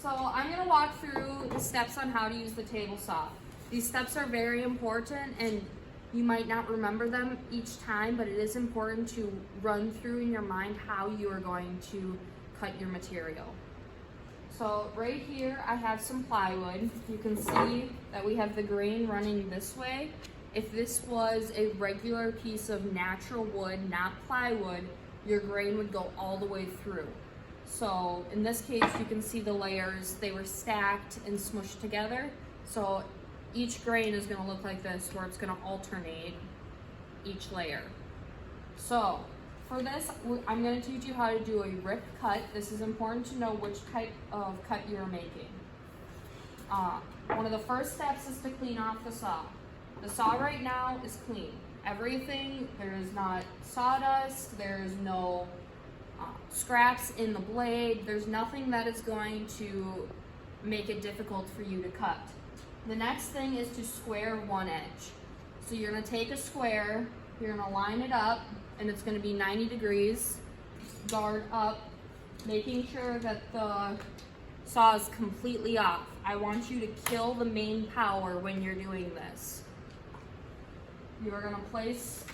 So I'm going to walk through the steps on how to use the table saw. These steps are very important and you might not remember them each time, but it is important to run through in your mind how you are going to cut your material. So right here I have some plywood. You can see that we have the grain running this way. If this was a regular piece of natural wood, not plywood, your grain would go all the way through. So in this case, you can see the layers, they were stacked and smushed together. So each grain is gonna look like this, where it's gonna alternate each layer. So for this, I'm gonna teach you how to do a rip cut. This is important to know which type of cut you're making. One of the first steps is to clean off the saw. The saw right now is clean. Everything, there is not sawdust, there's no scraps in the blade, there's nothing that is going to make it difficult for you to cut. The next thing is to square one edge. So you're gonna take a square, you're gonna line it up, and it's gonna be 90 degrees, guard up, making sure that the saw is completely off. I want you to kill the main power when you're doing this. You are gonna place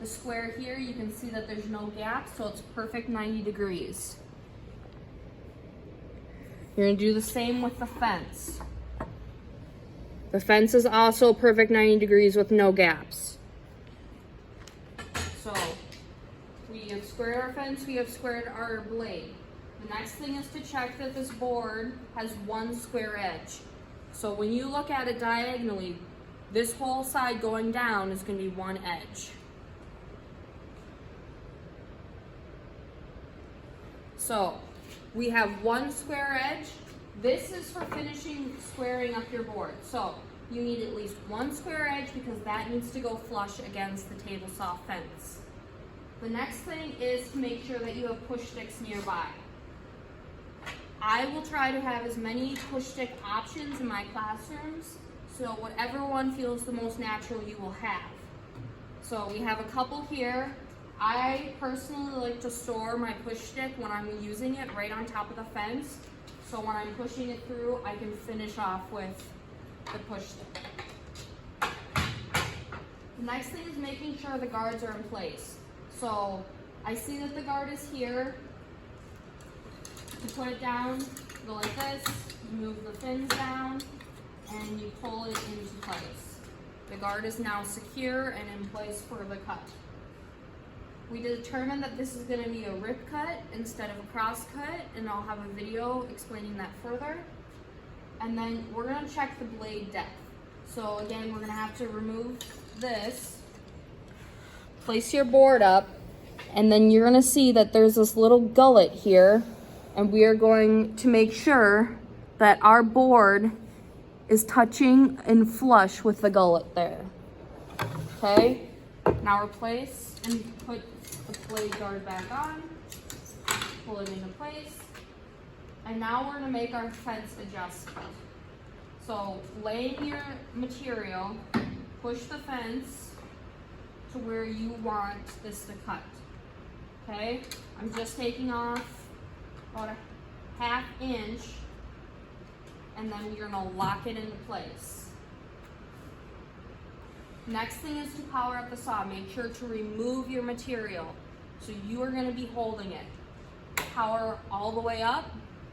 the square here. You can see that there's no gap, so it's perfect 90 degrees. You're gonna do the same with the fence. The fence is also perfect 90 degrees with no gaps. So we have squared our fence, we have squared our blade. The next thing is to check that this board has one square edge. So when you look at it diagonally, this whole side going down is going to be one edge. So we have one square edge. This is for finishing squaring up your board. So you need at least one square edge because that needs to go flush against the table saw fence. The next thing is to make sure that you have push sticks nearby. I will try to have as many push stick options in my classrooms, so whatever one feels the most natural you will have. So we have a couple here. I personally like to store my push stick when I'm using it right on top of the fence. So when I'm pushing it through, I can finish off with the push stick. The next thing is making sure the guards are in place. So I see that the guard is here. You put it down, go like this, move the fins down, and you pull it into place. The guard is now secure and in place for the cut. We determined that this is going to be a rip cut instead of a cross cut, and I'll have a video explaining that further. And then we're going to check the blade depth. So again, we're going to have to remove this, place your board up, and then you're going to see that there's this little gullet here, and we are going to make sure that our board is touching and flush with the gullet there. Okay, now replace and put the blade guard back on, pull it into place, and now we're gonna make our fence adjustment. So laying your material, push the fence to where you want this to cut. Okay, I'm just taking off about a ½ inch, and then you're gonna lock it into place. Next thing is to power up the saw. Make sure to remove your material. So you are gonna be holding it. Power all the way up,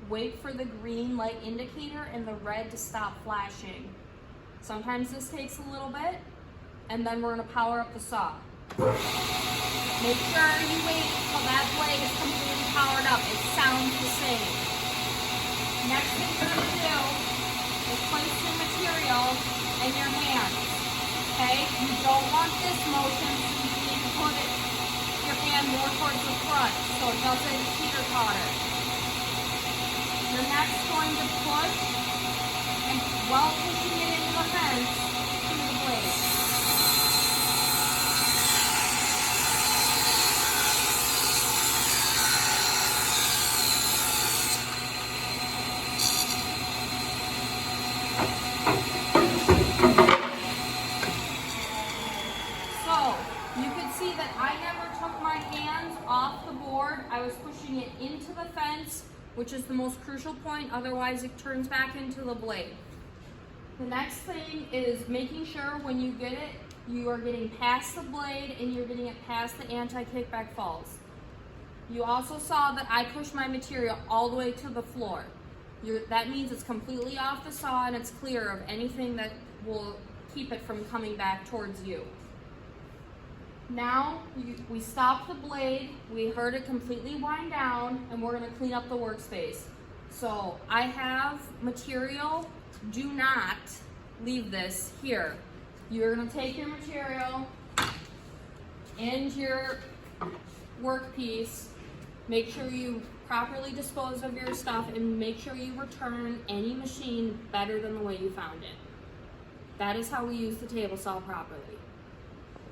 wait for the green light indicator and the red to stop flashing. Sometimes this takes a little bit, and then we're gonna power up the saw. Make sure you wait until that blade is completely powered up. It sounds the same. Next thing you're going to do is place your material in your hand. Okay? You don't want this motion, so you need to put your hand more towards the front so it doesn't teeter-totter. You're next going to push, and while pushing it into the fence, to the blade. I never took my hands off the board. I was pushing it into the fence which is the most crucial point, otherwise it turns back into the blade. The next thing is making sure when you get it, you are getting past the blade and you're getting it past the anti-kickback falls. You also saw that I pushed my material all the way to the floor. That means it's completely off the saw and it's clear of anything that will keep it from coming back towards you. Now, we stopped the blade, we heard it completely wind down, and we're gonna clean up the workspace. So I have material, do not leave this here. You're gonna take your material and your workpiece, make sure you properly dispose of your stuff, and make sure you return any machine better than the way you found it. That is how we use the table saw properly.